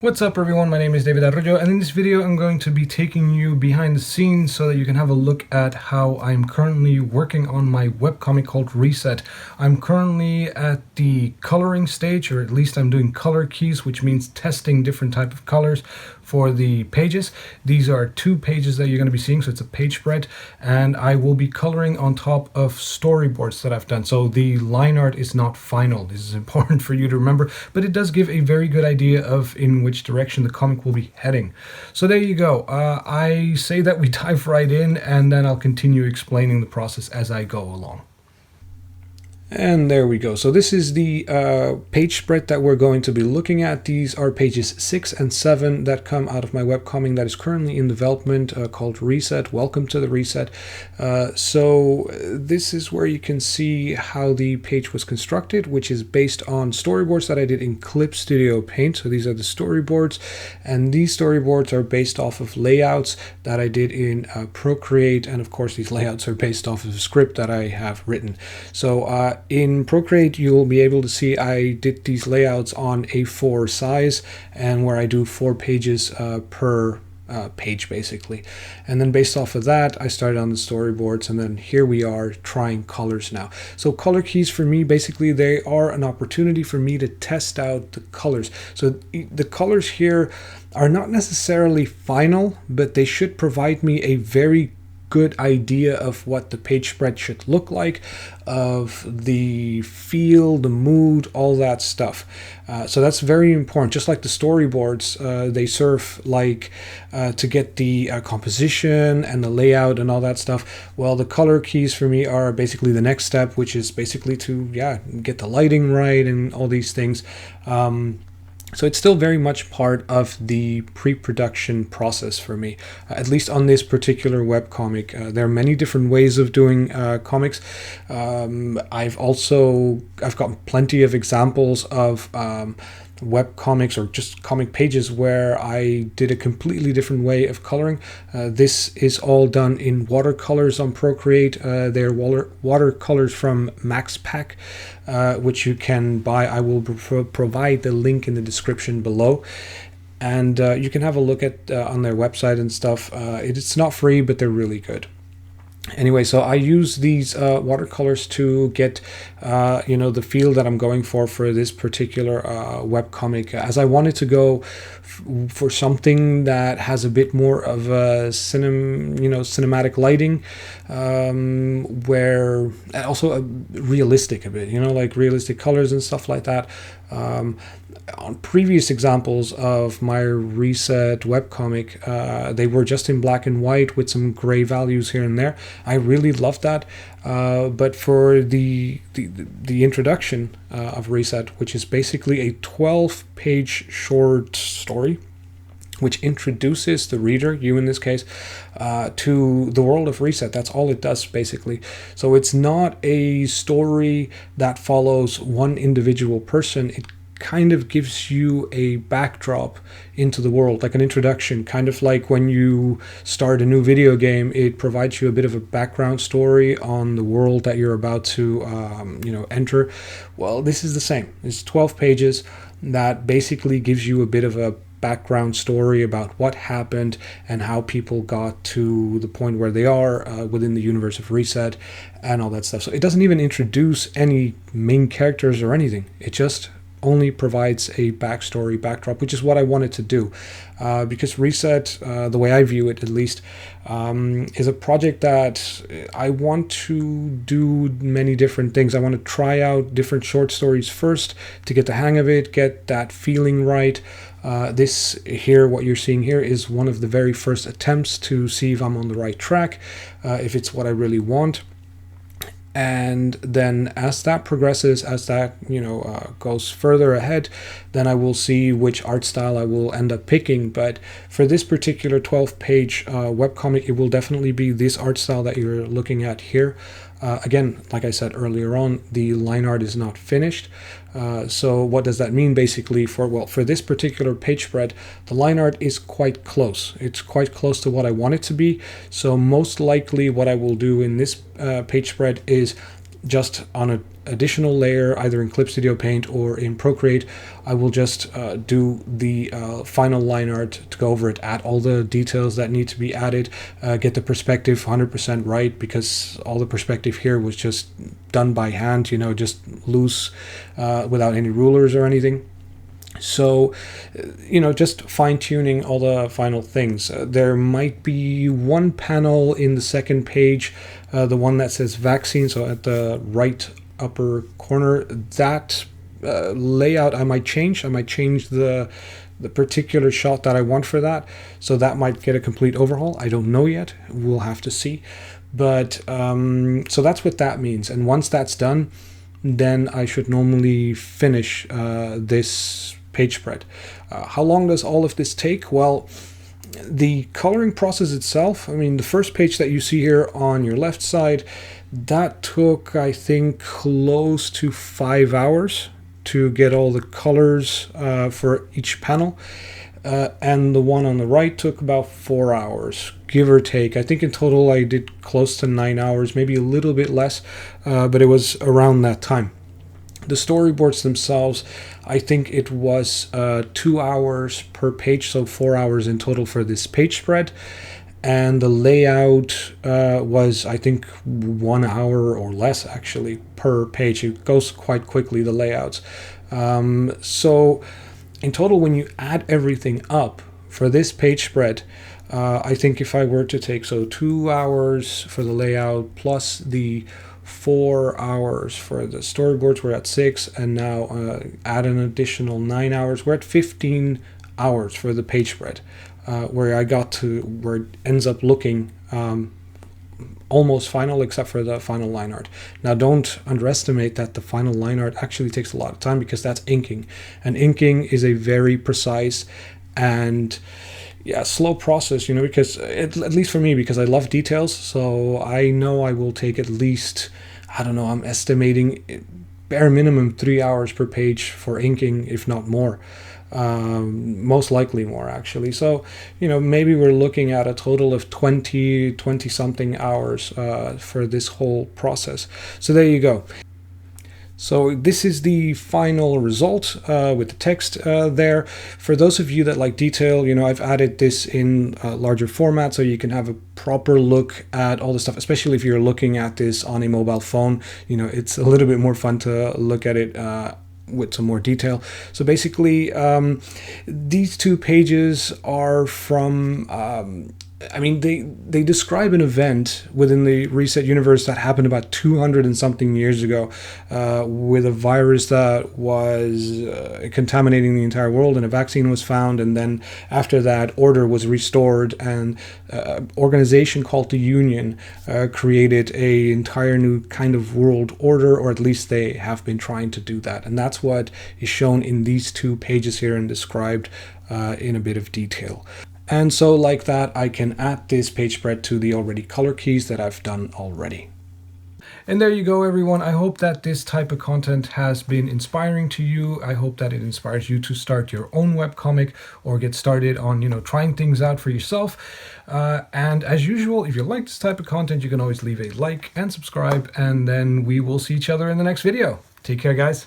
What's up everyone, my name is David Arroyo, and in this video I'm going to be taking you behind the scenes so that you can have a look at how I'm currently working on my webcomic called Reset. I'm currently at the coloring stage, or at least I'm doing color keys, which means testing different type of colors for the pages. These are 2 pages that you're going to be seeing, so it's a page spread, and I will be coloring on top of storyboards that I've done. So the line art is not final. This is important for you to remember, but it does give a very good idea of in which direction the comic will be heading. So there you go. I say that we dive right in, and then I'll continue explaining the process as I go along. And there we go. So this is the page spread that we're going to be looking at. These are pages 6 and 7 that come out of my webcomic that is currently in development called Reset. Welcome to the Reset. So this is where you can see how the page was constructed, which is based on storyboards that I did in Clip Studio Paint. So these are the storyboards, and these storyboards are based off of layouts that I did in Procreate, and of course these layouts are based off of a script that I have written. So in Procreate, you'll be able to see I did these layouts on A4 size, and where I do 4 pages per page basically. And then based off of that, I started on the storyboards, and then here we are trying colors now. So color keys for me, basically they are an opportunity for me to test out the colors. So the colors here are not necessarily final, but they should provide me a very good idea of what the page spread should look like, of the feel, the mood, all that stuff. So that's very important. Just like the storyboards, they serve like to get the composition and the layout and all that stuff. Well, the color keys for me are basically the next step, which is basically to get the lighting right and all these things. So it's still very much part of the pre-production process for me, at least on this particular webcomic. There are many different ways of doing comics. I've got plenty of examples of web comics or just comic pages where I did a completely different way of coloring. This is all done in watercolors on Procreate. They're watercolors from MaxPack, which you can buy. I will provide the link in the description below, and you can have a look at on their website and stuff. It's not free, but they're really good. Anyway, so I use these watercolors to get the feel that I'm going for this particular webcomic, as I wanted to go for something that has a bit more of a cinematic lighting, where also realistic a bit, like realistic colors and stuff like that. On previous examples of my Reset webcomic, they were just in black and white with some gray values here and there. I really loved that, but for the introduction of Reset, which is basically a 12-page short story, which introduces the reader, you in this case, to the world of Reset. That's all it does, basically. So it's not a story that follows one individual person. It kind of gives you a backdrop into the world, like an introduction, kind of like when you start a new video game. It provides you a bit of a background story on the world that you're about to enter. Well, this is the same. It's 12 pages that basically gives you a bit of a background story about what happened and how people got to the point where they are within the universe of Reset and all that stuff. So it doesn't even introduce any main characters or anything. It just only provides a backdrop, which is what I wanted to do, because Reset, the way I view it at least, is a project that I want to do many different things. I want to try out different short stories first to get the hang of it, get that feeling right. This here, what you're seeing here, is one of the very first attempts to see if I'm on the right track, if it's what I really want. And then as that progresses, as that goes further ahead, then I will see which art style I will end up picking. But for this particular 12-page webcomic, it will definitely be this art style that you're looking at here. Again, like I said earlier on, the line art is not finished. So what does that mean basically? For this particular page spread, the line art is quite close. It's quite close to what I want it to be. So most likely what I will do in this page spread is just on an additional layer, either in Clip Studio Paint or in Procreate, I will just do the final line art to go over it, add all the details that need to be added, get the perspective 100% right, because all the perspective here was just done by hand, you know, just loose, without any rulers or anything. So, you know, just fine-tuning all the final things. There might be one panel in the second page, the one that says vaccine, so at the right upper corner, that layout I might change. I might change the particular shot that I want for that, so that might get a complete overhaul. I don't know yet. We'll have to see. But so that's what that means. And once that's done, then I should normally finish this page spread. How long does all of this take? Well, the coloring process itself, I mean, the first page that you see here on your left side, that took, I think, close to 5 hours to get all the colors for each panel. And the one on the right took about 4 hours, give or take. I think in total I did close to 9 hours, maybe a little bit less, but it was around that time. The storyboards themselves, I think it was 2 hours per page, so 4 hours in total for this page spread. And the layout was, I think, 1 hour or less actually per page. It goes quite quickly, the layouts. So in total, when you add everything up for this page spread, I think if I were to take, so 2 hours for the layout plus the 4 hours for the storyboards, we're at 6, and now add an additional 9 hours, we're at 15 hours for the page spread, where I got to where it ends up looking almost final, except for the final line art. Now, don't underestimate that the final line art actually takes a lot of time, because that's inking, and inking is a very precise and slow process, you know, because at least for me, because I love details, so I know I will take at least, I don't know, I'm estimating bare minimum 3 hours per page for inking, if not more. Most likely more, actually. So, you know, maybe we're looking at a total of 20 something hours for this whole process. So there you go. So this is the final result with the text there. For those of you that like detail, you know, I've added this in a larger format so you can have a proper look at all the stuff, especially if you're looking at this on a mobile phone. You know, it's a little bit more fun to look at it with some more detail. So basically, these 2 pages are from I mean, they describe an event within the Reset universe that happened about 200 and something years ago, with a virus that was contaminating the entire world, and a vaccine was found. And then after that, order was restored, and an organization called the Union created a entire new kind of world order, or at least they have been trying to do that. And that's what is shown in these 2 pages here and described in a bit of detail. And so like that, I can add this page spread to the already color keys that I've done already. And there you go, everyone. I hope that this type of content has been inspiring to you. I hope that it inspires you to start your own webcomic or get started on, you know, trying things out for yourself. And as usual, if you like this type of content, you can always leave a like and subscribe, and then we will see each other in the next video. Take care, guys.